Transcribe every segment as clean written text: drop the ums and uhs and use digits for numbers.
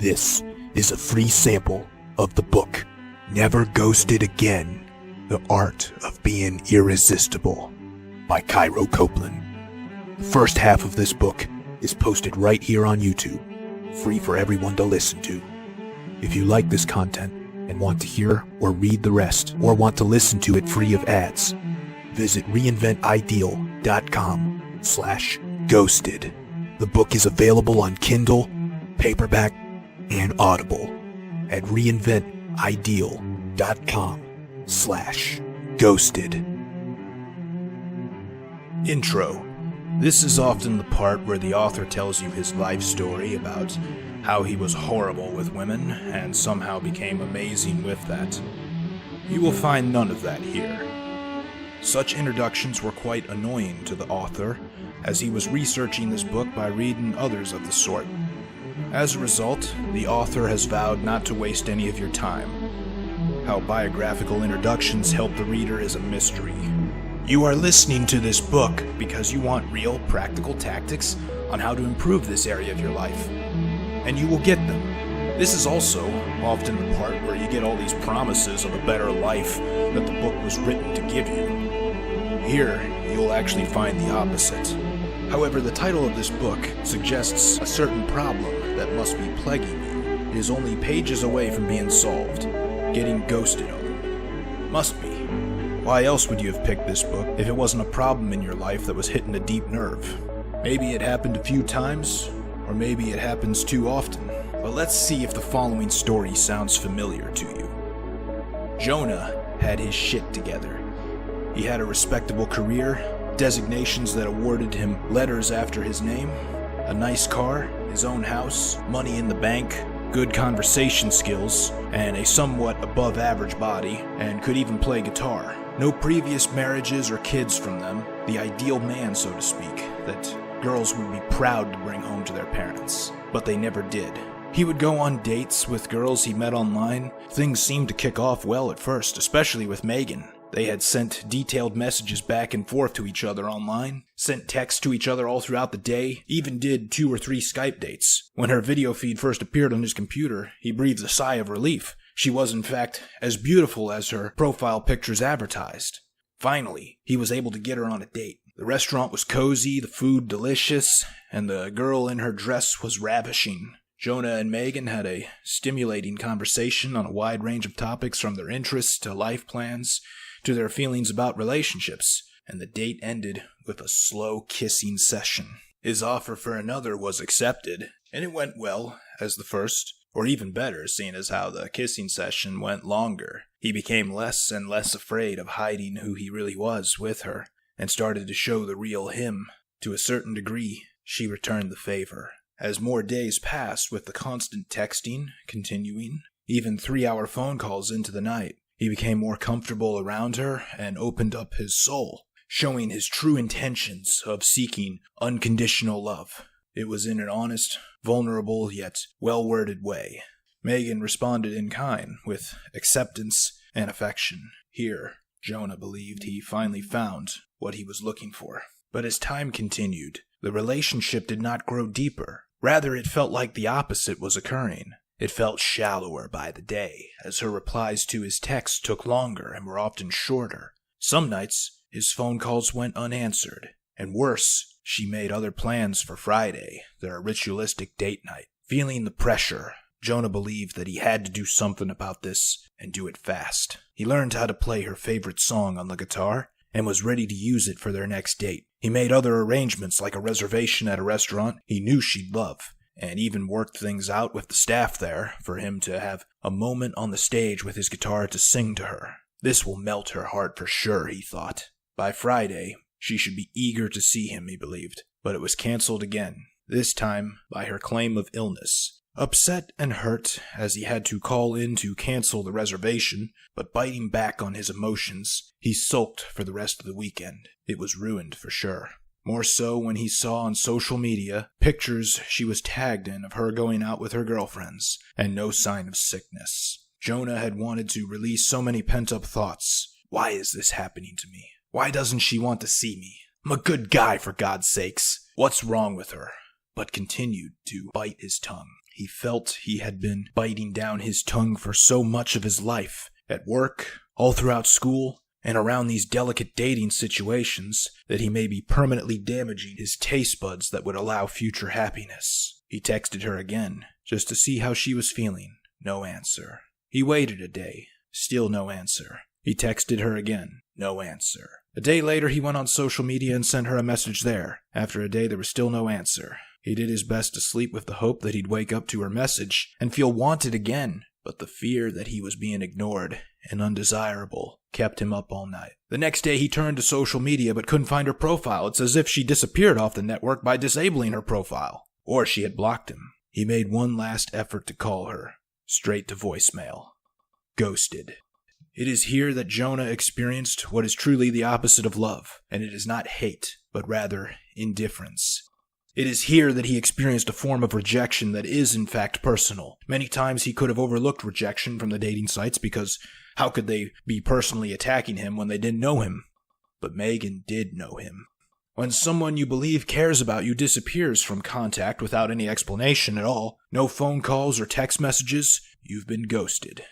This is a free sample of the book, Never Ghosted Again, The Art of Being Irresistible, by Cairo Copeland. The first half of this book is posted right here on YouTube, free for everyone to listen to. If you like this content and want to hear or read the rest, or want to listen to it free of ads, visit reinventideal.com/ghosted. The book is available on Kindle, paperback, and Audible at reinventideal.com/ghosted. Intro. This is often the part where the author tells you his life story about how he was horrible with women and somehow became amazing with that. You will find none of that here. Such introductions were quite annoying to the author, as he was researching this book by reading others of the sort. As a result, the author has vowed not to waste any of your time. How biographical introductions help the reader is a mystery. You are listening to this book because you want real, practical tactics on how to improve this area of your life. And you will get them. This is also often the part where you get all these promises of a better life that the book was written to give you. Here, you'll actually find the opposite. However, the title of this book suggests a certain problem that must be plaguing you. It is only pages away from being solved. Getting ghosted on. Must be. Why else would you have picked this book if it wasn't a problem in your life that was hitting a deep nerve? Maybe it happened a few times, or maybe it happens too often. But let's see if the following story sounds familiar to you. Jonah had his shit together. He had a respectable career, designations that awarded him letters after his name, a nice car, his own house, money in the bank, good conversation skills, and a somewhat above-average body, and could even play guitar. No previous marriages or kids from them, the ideal man, so to speak, that girls would be proud to bring home to their parents. But they never did. He would go on dates with girls he met online. Things seemed to kick off well at first, especially with Megan. They had sent detailed messages back and forth to each other online, sent texts to each other all throughout the day, even did 2 or 3 Skype dates. When her video feed first appeared on his computer, he breathed a sigh of relief. She was, in fact, as beautiful as her profile pictures advertised. Finally, he was able to get her on a date. The restaurant was cozy, the food delicious, and the girl in her dress was ravishing. Jonah and Megan had a stimulating conversation on a wide range of topics, from their interests to life plans to their feelings about relationships, and the date ended with a slow kissing session. His offer for another was accepted, and it went well as the first, or even better, seeing as how the kissing session went longer. He became less and less afraid of hiding who he really was with her, and started to show the real him. To a certain degree, she returned the favor. As more days passed, with the constant texting continuing, even 3-hour phone calls into the night, he became more comfortable around her and opened up his soul, showing his true intentions of seeking unconditional love. It was in an honest, vulnerable, yet well-worded way. Megan responded in kind, with acceptance and affection. Here, Jonah believed he finally found what he was looking for. But as time continued, the relationship did not grow deeper. Rather, it felt like the opposite was occurring. It felt shallower by the day, as her replies to his texts took longer and were often shorter. Some nights, his phone calls went unanswered, and worse, she made other plans for Friday, their ritualistic date night. Feeling the pressure, Jonah believed that he had to do something about this, and do it fast. He learned how to play her favorite song on the guitar, and was ready to use it for their next date. He made other arrangements, like a reservation at a restaurant he knew she'd love, and even worked things out with the staff there for him to have a moment on the stage with his guitar to sing to her. This will melt her heart for sure, he thought. By Friday, she should be eager to see him, he believed, but it was canceled again, this time by her claim of illness. Upset and hurt, as he had to call in to cancel the reservation, but biting back on his emotions, he sulked for the rest of the weekend. It was ruined for sure. More so when he saw on social media pictures she was tagged in of her going out with her girlfriends, and no sign of sickness. Jonah had wanted to release so many pent-up thoughts. Why is this happening to me? Why doesn't she want to see me? I'm a good guy, for God's sakes. What's wrong with her? But continued to bite his tongue. He felt he had been biting down his tongue for so much of his life, at work, all throughout school, and around these delicate dating situations, that he may be permanently damaging his taste buds that would allow future happiness. He texted her again, just to see how she was feeling. No answer. He waited a day. Still no answer. He texted her again. No answer. A day later, he went on social media and sent her a message there. After a day, there was still no answer. He did his best to sleep with the hope that he'd wake up to her message and feel wanted again, but the fear that he was being ignored and undesirable kept him up all night. The next day, he turned to social media but couldn't find her profile. It's as if she disappeared off the network by disabling her profile, or she had blocked him. He made one last effort to call her, straight to voicemail. Ghosted. It is here that Jonah experienced what is truly the opposite of love, and it is not hate, but rather indifference. It is here that he experienced a form of rejection that is in fact personal. Many times he could have overlooked rejection from the dating sites because how could they be personally attacking him when they didn't know him? But Megan did know him. When someone you believe cares about you disappears from contact without any explanation at all, no phone calls or text messages, you've been ghosted.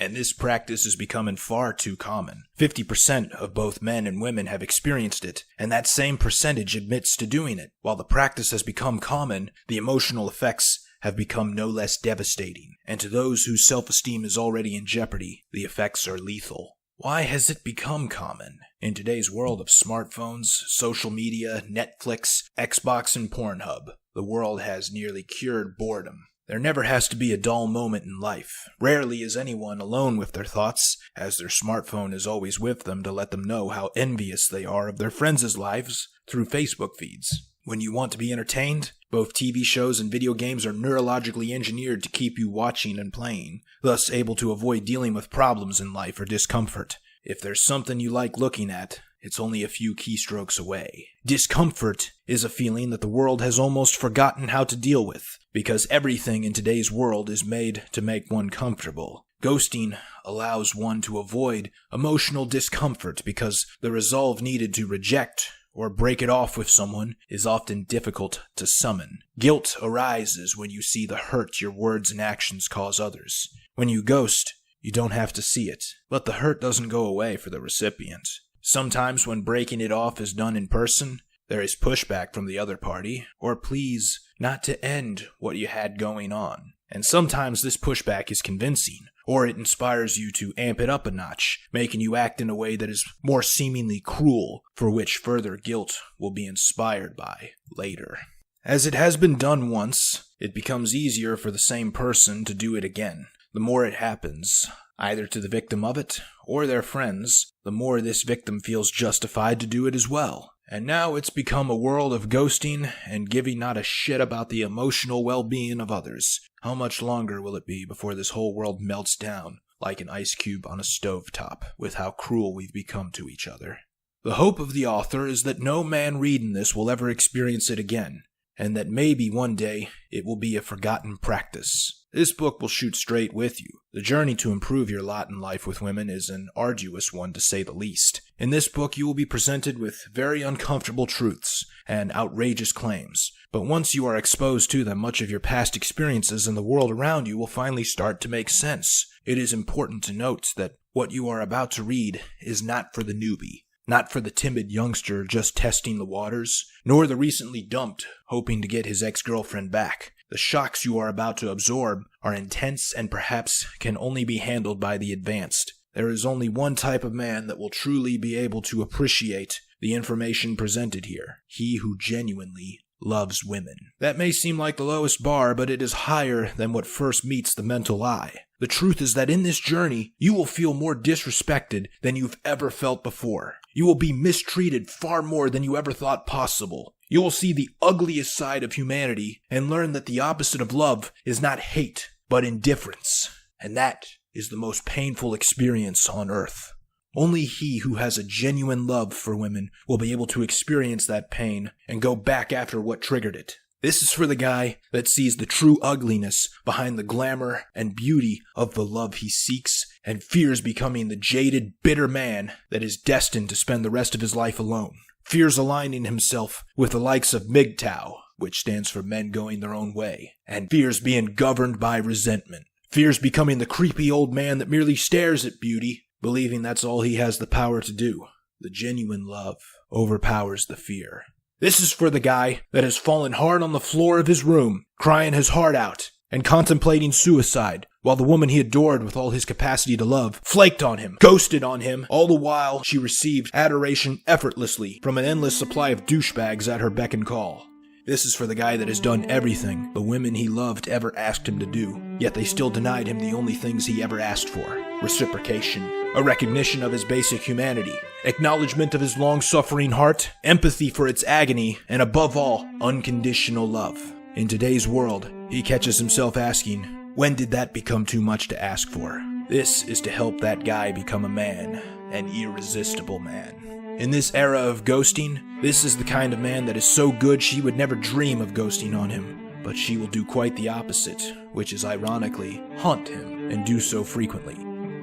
And this practice is becoming far too common. 50% of both men and women have experienced it, and that same percentage admits to doing it. While the practice has become common, the emotional effects have become no less devastating. And to those whose self-esteem is already in jeopardy, the effects are lethal. Why has it become common? In today's world of smartphones, social media, Netflix, Xbox, and Pornhub, the world has nearly cured boredom. There never has to be a dull moment in life. Rarely is anyone alone with their thoughts, as their smartphone is always with them to let them know how envious they are of their friends' lives through Facebook feeds. When you want to be entertained, both TV shows and video games are neurologically engineered to keep you watching and playing, thus able to avoid dealing with problems in life or discomfort. If there's something you like looking at, it's only a few keystrokes away. Discomfort is a feeling that the world has almost forgotten how to deal with, because everything in today's world is made to make one comfortable. Ghosting allows one to avoid emotional discomfort because the resolve needed to reject or break it off with someone is often difficult to summon. Guilt arises when you see the hurt your words and actions cause others. When you ghost, you don't have to see it, but the hurt doesn't go away for the recipient. Sometimes when breaking it off is done in person, there is pushback from the other party, or pleas not to end what you had going on. And sometimes this pushback is convincing, or it inspires you to amp it up a notch, making you act in a way that is more seemingly cruel, for which further guilt will be inspired by later. As it has been done once, it becomes easier for the same person to do it again. The more it happens, either to the victim of it or their friends, the more this victim feels justified to do it as well. And now it's become a world of ghosting and giving not a shit about the emotional well-being of others. How much longer will it be before this whole world melts down like an ice cube on a stovetop with how cruel we've become to each other? The hope of the author is that no man reading this will ever experience it again, and that maybe one day it will be a forgotten practice. This book will shoot straight with you. The journey to improve your lot in life with women is an arduous one, to say the least. In this book, you will be presented with very uncomfortable truths and outrageous claims. But once you are exposed to them, much of your past experiences and the world around you will finally start to make sense. It is important to note that what you are about to read is not for the newbie. Not for the timid youngster just testing the waters, nor the recently dumped hoping to get his ex-girlfriend back. The shocks you are about to absorb are intense and perhaps can only be handled by the advanced. There is only one type of man that will truly be able to appreciate the information presented here: he who genuinely loves women. That may seem like the lowest bar, but it is higher than what first meets the mental eye. The truth is that in this journey, you will feel more disrespected than you've ever felt before. You will be mistreated far more than you ever thought possible. You will see the ugliest side of humanity and learn that the opposite of love is not hate, but indifference. And that is the most painful experience on earth. Only he who has a genuine love for women will be able to experience that pain and go back after what triggered it. This is for the guy that sees the true ugliness behind the glamour and beauty of the love he seeks and fears becoming the jaded, bitter man that is destined to spend the rest of his life alone. Fears aligning himself with the likes of MGTOW, which stands for men going their own way, and fears being governed by resentment. Fears becoming the creepy old man that merely stares at beauty, believing that's all he has the power to do. The genuine love overpowers the fear. This is for the guy that has fallen hard on the floor of his room, crying his heart out, and contemplating suicide, while the woman he adored with all his capacity to love flaked on him, ghosted on him, all the while she received adoration effortlessly from an endless supply of douchebags at her beck and call. This is for the guy that has done everything the women he loved ever asked him to do, yet they still denied him the only things he ever asked for: reciprocation, a recognition of his basic humanity, acknowledgement of his long-suffering heart, empathy for its agony, and above all, unconditional love. In today's world, he catches himself asking, when did that become too much to ask for? This is to help that guy become a man, an irresistible man. In this era of ghosting, this is the kind of man that is so good she would never dream of ghosting on him, but she will do quite the opposite, which is ironically haunt him and do so frequently.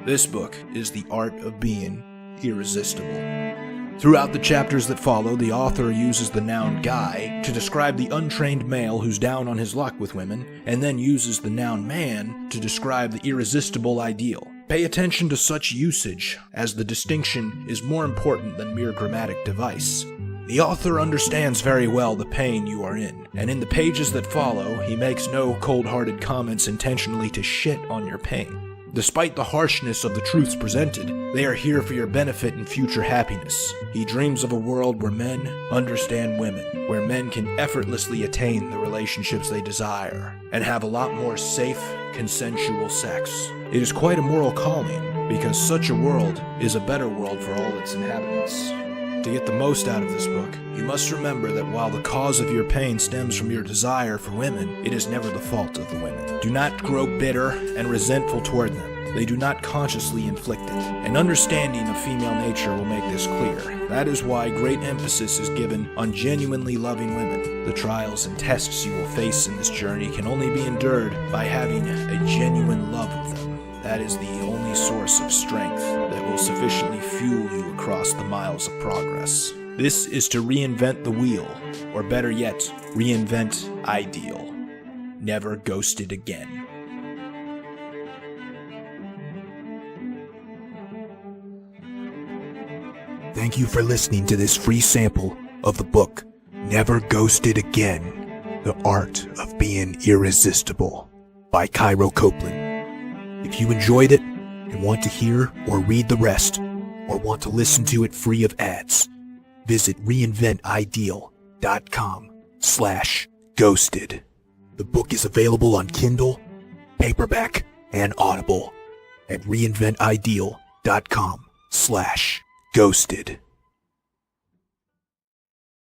This book is The Art of Being Irresistible. Throughout the chapters that follow, the author uses the noun guy to describe the untrained male who's down on his luck with women, and then uses the noun man to describe the irresistible ideal. Pay attention to such usage, as the distinction is more important than mere grammatic device. The author understands very well the pain you are in, and in the pages that follow, he makes no cold-hearted comments intentionally to shit on your pain. Despite the harshness of the truths presented, they are here for your benefit and future happiness. He dreams of a world where men understand women, where men can effortlessly attain the relationships they desire, and have a lot more safe, consensual sex. It is quite a moral calling, because such a world is a better world for all its inhabitants. To get the most out of this book, you must remember that while the cause of your pain stems from your desire for women, it is never the fault of the women. Do not grow bitter and resentful toward them. They do not consciously inflict it. An understanding of female nature will make this clear. That is why great emphasis is given on genuinely loving women. The trials and tests you will face in this journey can only be endured by having a genuine love of them. That is the only source of strength that will sufficiently fuel you across the miles of progress. This is to reinvent the wheel, or better yet, reinvent ideal. Never ghosted again. Thank you for listening to this free sample of the book, Never Ghosted Again, The Art of Being Irresistible, by Cairo Copeland. If you enjoyed it and want to hear or read the rest, or want to listen to it free of ads, visit reinventideal.com/ghosted. The book is available on Kindle, paperback, and Audible at reinventideal.com/ghosted.